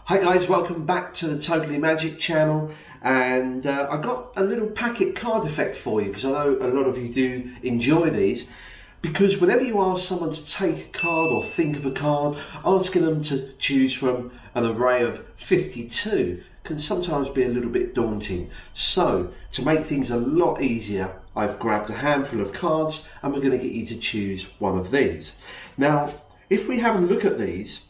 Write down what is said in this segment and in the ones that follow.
Hi guys, welcome back to the Totally Magic channel, and I got a little packet card effect for you because I know a lot of you do enjoy these. Because whenever you ask someone to take a card or think of a card, asking them to choose from an array of 52 can sometimes be a little bit daunting. So to make things a lot easier, I've grabbed a handful of cards and we're going to get you to choose one of these. Now, if we have a look at these,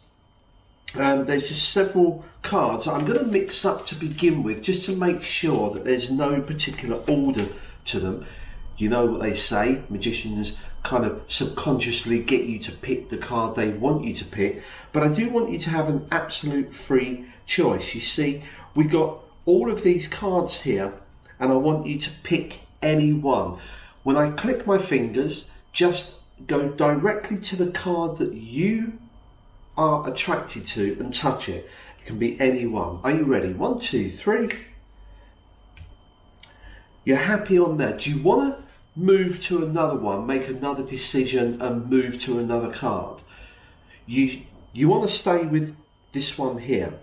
there's just several cards that I'm going to mix up to begin with, just to make sure that there's no particular order to them. You know what they say, magicians kind of subconsciously get you to pick the card they want you to pick, but I do want you to have an absolute free choice. You see, we got all of these cards here and I want you to pick any one. When I click my fingers, just go directly to the card that you are attracted to and touch it. It can be any one. Are you ready? 1, 2, 3. You're happy on that. Do you want to move to another one, make another decision and move to another card? You want to stay with this one here.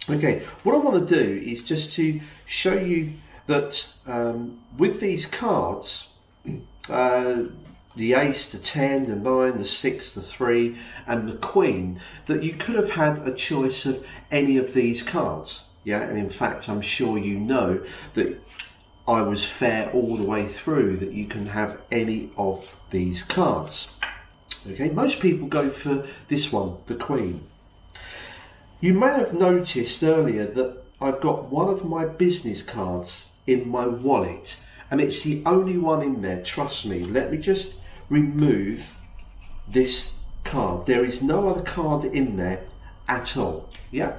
Okay, what I want to do is just to show you that with these cards, the ace, the 10, the 9, the 6, the 3 and the queen, that you could have had a choice of any of these cards. Yeah, and in fact I'm sure you know that I was fair all the way through, that you can have any of these cards. Okay, most people go for this one, the queen. You may have noticed earlier that I've got one of my business cards in my wallet and it's the only one in there, trust me. Let me just remove this card. There is no other card in there at all. Yeah,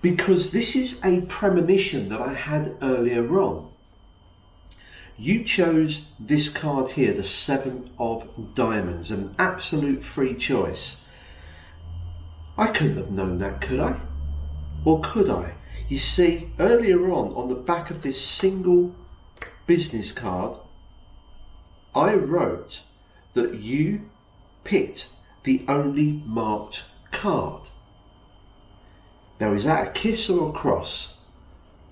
because this is a premonition that I had earlier on. You chose this card here, the 7 of diamonds, an absolute free choice. I couldn't have known that, could I? Or could I? You see, earlier on the back of this single business card, I wrote that you picked the only marked card. Now, is that a kiss or a cross?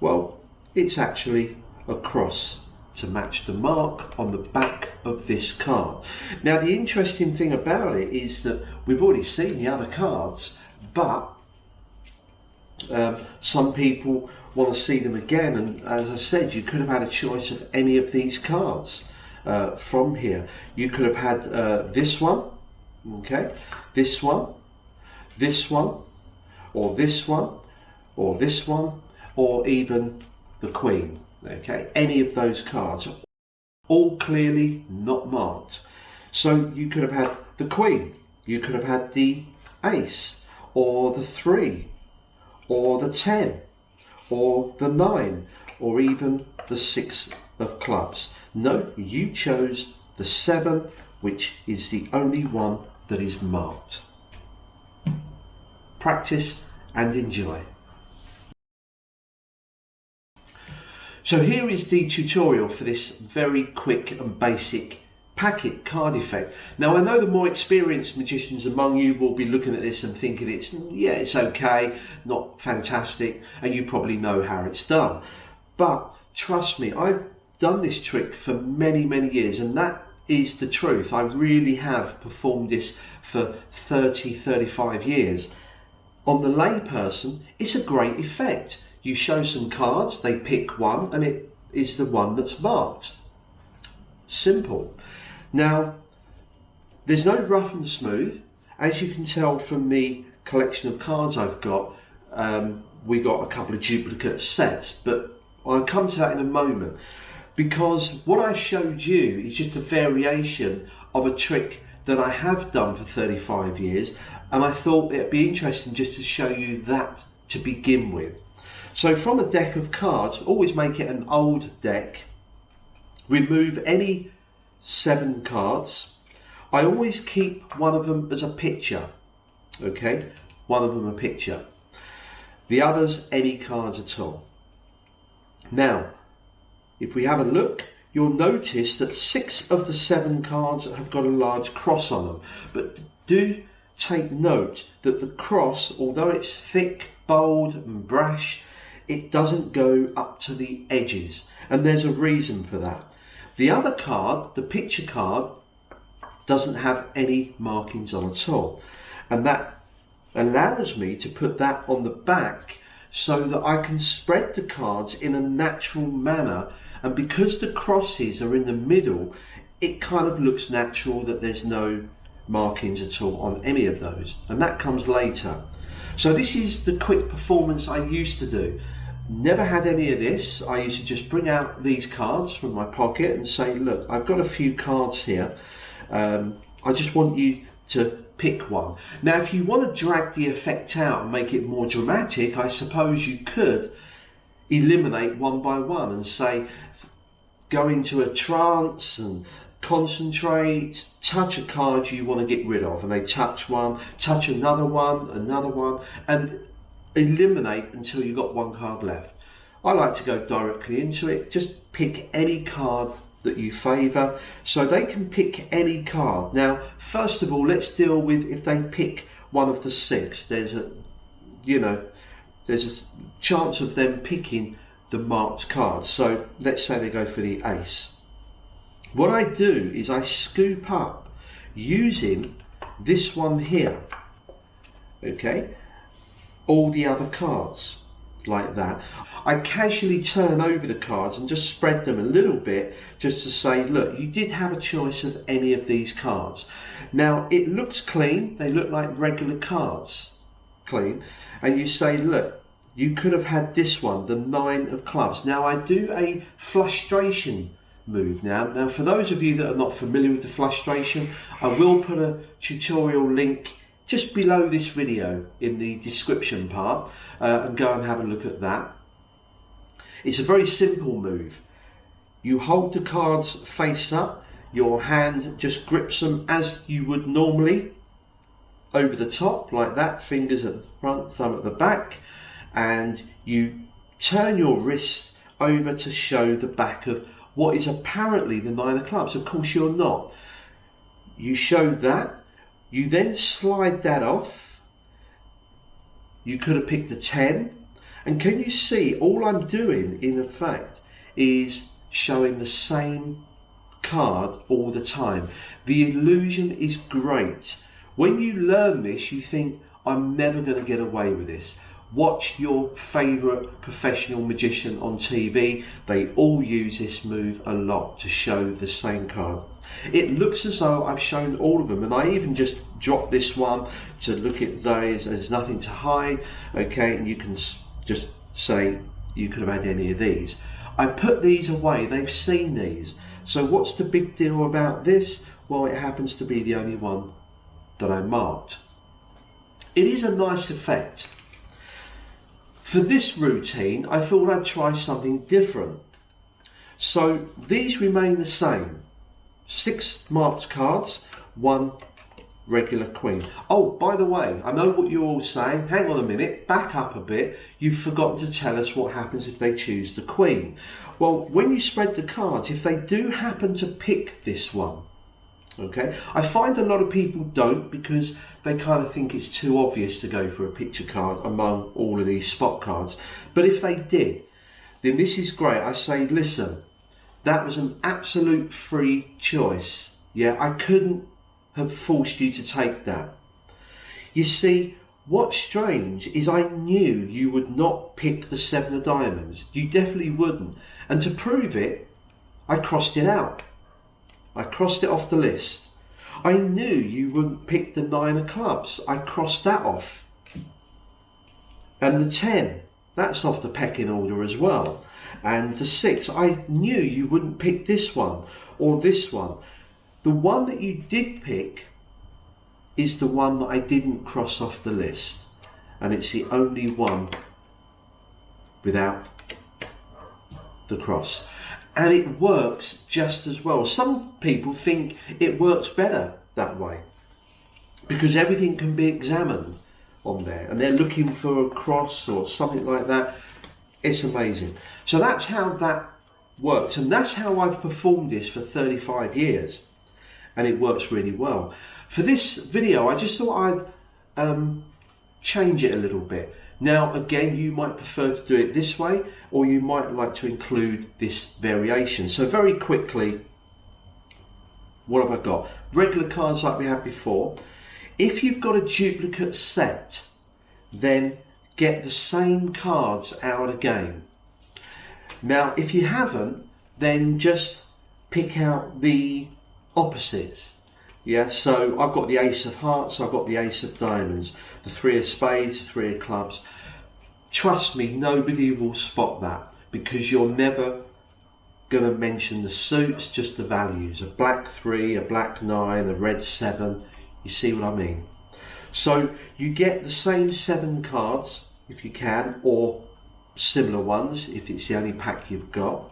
Well, it's actually a cross to match the mark on the back of this card. Now, the interesting thing about it is that we've already seen the other cards, but some people want to see them again, and as I said, you could have had a choice of any of these cards from here. You could have had this one, okay, this one, this one, or this one, or this one, or even the queen. Okay, any of those cards, all clearly not marked. So you could have had the queen, you could have had the ace, or the 3, or the 10, or the 9, or even the 6 of clubs. No, you chose the 7, which is the only one that is marked. Practice and enjoy. So here is the tutorial for this very quick and basic packet card effect. Now, I know the more experienced magicians among you will be looking at this and thinking it's okay, not fantastic, and you probably know how it's done. But trust me, I've done this trick for many years, and that is the truth. I really have performed this for 35 years. On the layperson, it's a great effect. You show some cards, they pick one, and it is the one that's marked. Simple. Now, there's no rough and smooth. As you can tell from the collection of cards I've got, we got a couple of duplicate sets, but I'll come to that in a moment, because what I showed you is just a variation of a trick that I have done for 35 years, and I thought it'd be interesting just to show you that to begin with. So from a deck of cards, always make it an old deck. Remove any 7 cards. I always keep one of them as a picture. Okay, one of them a picture. The others, any cards at all. Now, if we have a look, you'll notice that 6 of the 7 cards have got a large cross on them. But do take note that the cross, although it's thick, bold and brash, it doesn't go up to the edges, and there's a reason for that. The other card, the picture card, doesn't have any markings on at all, and that allows me to put that on the back so that I can spread the cards in a natural manner, and because the crosses are in the middle, it kind of looks natural that there's no markings at all on any of those, and that comes later. So this is the quick performance I used to do. Never had any of this. I used to just bring out these cards from my pocket and say, look, I've got a few cards here. I just want you to pick one. Now, if you want to drag the effect out and make it more dramatic, I suppose you could eliminate one by one and say, go into a trance and concentrate, touch a card you want to get rid of, and they touch one, touch another one, and eliminate until you've got one card left. I like to go directly into it. Just pick any card that you favour, so they can pick any card. Now, first of all, let's deal with if they pick one of the 6. There's a chance of them picking the marked card. So let's say they go for the ace. What I do is I scoop up using this one here, okay, all the other cards like that. I casually turn over the cards and just spread them a little bit just to say, look, you did have a choice of any of these cards. Now it looks clean, they look like regular cards, clean, and you say, look, you could have had this one, the 9 of clubs. Now I do a frustration move now. For those of you that are not familiar with the frustration, I will put a tutorial link just below this video in the description part, and go and have a look at that. It's a very simple move. You hold the cards face up, your hand just grips them as you would normally over the top like that, fingers at the front, thumb at the back, and you turn your wrist over to show the back of what is apparently the 9 of clubs. Of course you're not. You show that. You then slide that off. You could have picked a 10. And can you see, all I'm doing in effect is showing the same card all the time. The illusion is great. When you learn this, you think, I'm never going to get away with this. Watch your favourite professional magician on TV. They all use this move a lot to show the same card. It looks as though I've shown all of them, and I even just dropped this one to look at those. There's nothing to hide, okay, and you can just say you could have had any of these. I put these away, they've seen these. So what's the big deal about this? Well, it happens to be the only one that I marked. It is a nice effect. For this routine, I thought I'd try something different. So these remain the same. 6 marked cards, 1 regular queen. Oh, by the way, I know what you're all saying. Hang on a minute, back up a bit. You've forgotten to tell us what happens if they choose the queen. Well, when you spread the cards, if they do happen to pick this one, okay, I find a lot of people don't, because they kind of think it's too obvious to go for a picture card among all of these spot cards. But if they did, then this is great. I say, listen, that was an absolute free choice. Yeah, I couldn't have forced you to take that. You see, what's strange is I knew you would not pick the 7 of diamonds. You definitely wouldn't. And to prove it, I crossed it out. I crossed it off the list. I knew you wouldn't pick the 9 of clubs. I crossed that off. And the 10, that's off the pecking order as well. And the 6, I knew you wouldn't pick this one or this one. The one that you did pick is the one that I didn't cross off the list. And it's the only one without the cross. And it works just as well. Some people think it works better that way because everything can be examined on there and they're looking for a cross or something like that. It's amazing. So that's how that works, and that's how I've performed this for 35 years. and it works really well. For this video, I just thought I'd change it a little bit. Now again, you might prefer to do it this way, or you might like to include this variation. So very quickly, what have I got? Regular cards like we had before. If you've got a duplicate set, then get the same cards out again. Now if you haven't, then just pick out the opposites. Yeah, so I've got the Ace of Hearts, I've got the Ace of Diamonds, the Three of Spades, the Three of Clubs. Trust me, nobody will spot that, because you're never going to mention the suits, just the values. A black 3, a black 9, a red 7. You see what I mean? So you get the same 7 cards if you can, or similar ones if it's the only pack you've got.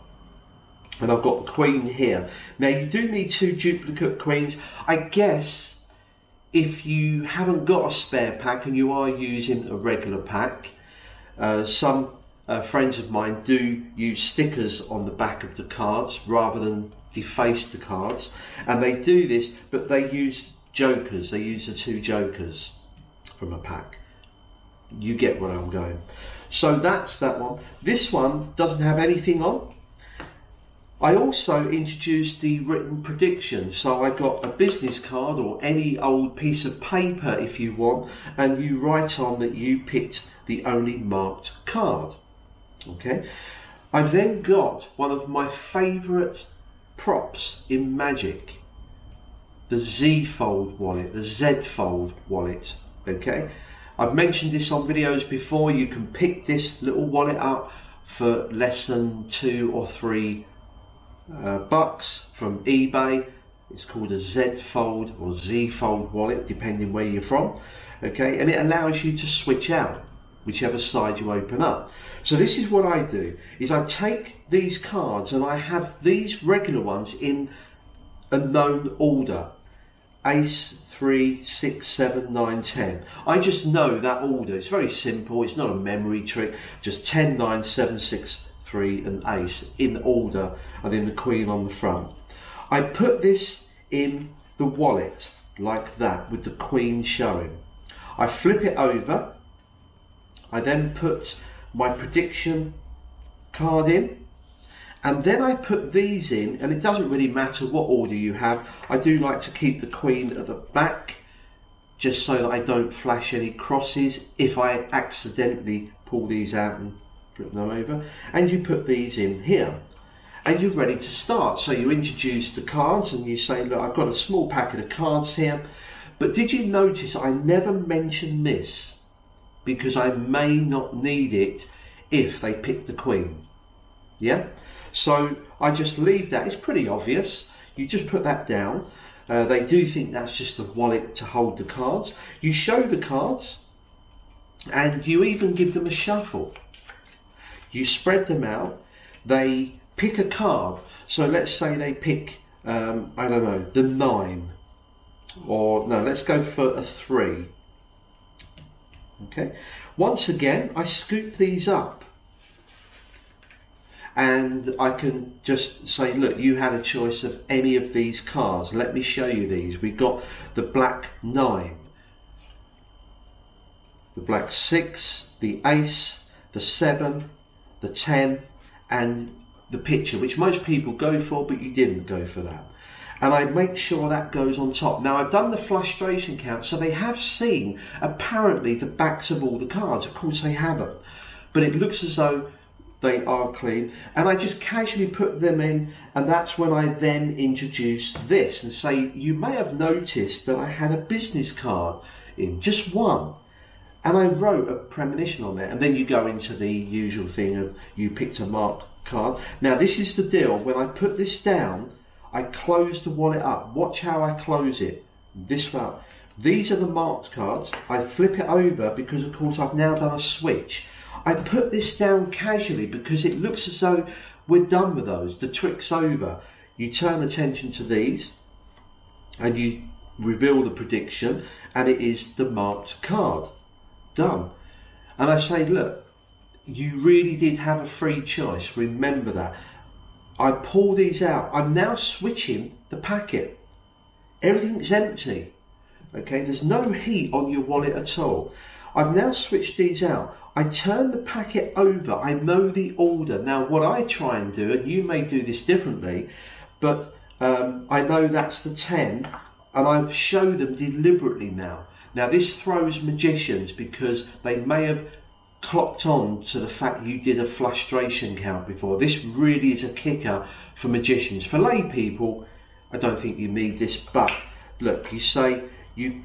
And I've got the Queen here. Now you do need 2 duplicate Queens. I guess if you haven't got a spare pack and you are using a regular pack, some friends of mine do use stickers on the back of the cards rather than deface the cards, and they do this, but they use jokers. They use the 2 jokers from a pack. You get where I'm going. So that's that one. This one doesn't have anything on. I also introduced the written prediction. So I got a business card or any old piece of paper if you want, and you write on that you picked the only marked card. Okay. I've then got one of my favourite props in Magic, the Z Fold wallet, the Z Fold wallet. Okay. I've mentioned this on videos before. You can pick this little wallet up for less than 2 or 3 bucks from eBay. It's called a Z Fold or Z Fold wallet, depending where you're from. Okay, and it allows you to switch out whichever side you open up. So this is what I do, is I take these cards and I have these regular ones in a known order. Ace, 3, 6, 7, 9, 10. I just know that order. It's very simple. It's not a memory trick. Just 10, 9, 7, 6, 3 and Ace in order, and then the Queen on the front. I put this in the wallet like that with the Queen showing. I flip it over. I then put my prediction card in, and then I put these in, and it doesn't really matter what order you have. I do like to keep the Queen at the back just so that I don't flash any crosses if I accidentally pull these out and flip them over. And you put these in here and you're ready to start. So you introduce the cards and you say, look, I've got a small packet of cards here, but did you notice I never mentioned this because I may not need it if they pick the Queen? Yeah, so I just leave that. It's pretty obvious. You just put that down. They do think that's just a wallet to hold the cards. You show the cards and you even give them a shuffle. You spread them out. They pick a card. So let's say they pick, I don't know, the 9. Or no, let's go for a 3. Okay. Once again, I scoop these up. And I can just say, look, you had a choice of any of these cards. Let me show you these. We've got the black 9, the black 6, the Ace, the 7, the 10, and the picture, which most people go for, but you didn't go for that. And I make sure that goes on top. Now I've done the frustration count, so they have seen apparently the backs of all the cards. Of course they haven't, but it looks as though they are clean, and I just casually put them in, and that's when I then introduce this and say, you may have noticed that I had a business card in, just one, and I wrote a premonition on there. And then you go into the usual thing of you picked a marked card. Now this is the deal, when I put this down, I close the wallet up. Watch how I close it, this way up. These are the marked cards. I flip it over because of course I've now done a switch. I put this down casually because it looks as though we're done with those. The trick's over. You turn attention to these and you reveal the prediction, and it is the marked card. Done. And I say, look, you really did have a free choice. Remember that. I pull these out. I'm now switching the packet. Everything's empty. Okay, there's no heat on your wallet at all. I've now switched these out. I turn the packet over. I know the order. Now what I try and do, and you may do this differently, but I know that's the 10, and I show them deliberately now. Now this throws magicians because they may have clocked on to the fact you did a frustration count before. This really is a kicker for magicians. For lay people, I don't think you need this, but look, you say you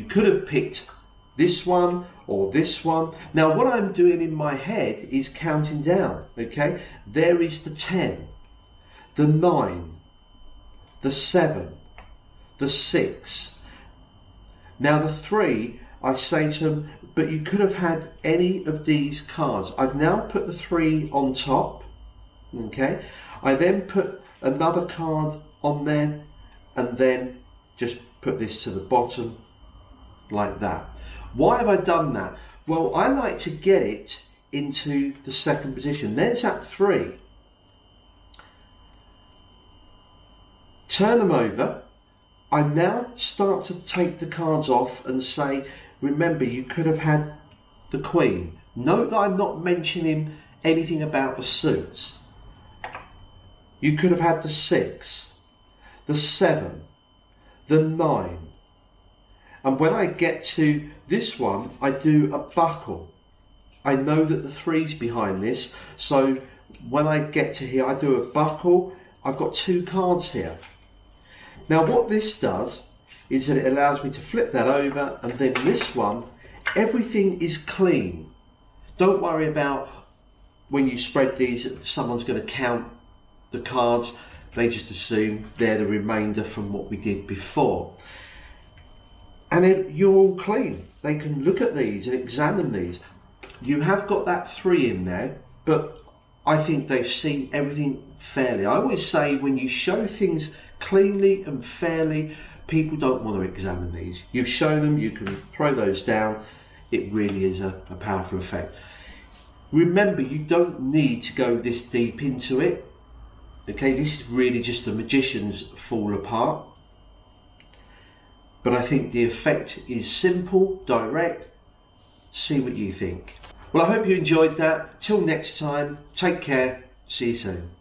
could have picked this one or this one. Now what I'm doing in my head is counting down, okay? There is the 10, the 9, the 7, the 6. Now the 3, I say to them, but you could have had any of these cards. I've now put the 3 on top, okay? I then put another card on there and then just put this to the bottom like that. Why have I done that? Well, I like to get it into the second position. There's that 3. Turn them over. I now start to take the cards off and say, remember, you could have had the Queen. Note that I'm not mentioning anything about the suits. You could have had the 6, the 7, the 9. And when I get to this one, I do a buckle. I know that the 3's behind this, so when I get to here, I do a buckle. I've got 2 cards here. Now what this does is that it allows me to flip that over, and then this one, everything is clean. Don't worry about when you spread these, someone's going to count the cards. They just assume they're the remainder from what we did before. And then you're all clean. They can look at these and examine these. You have got that 3 in there, but I think they've seen everything fairly. I always say when you show things cleanly and fairly, people don't want to examine these. You've shown them, you can throw those down. It really is a powerful effect. Remember, you don't need to go this deep into it. Okay, this is really just a magician's fall apart. But I think the effect is simple, direct. See what you think. Well, I hope you enjoyed that. Till next time, take care. See you soon.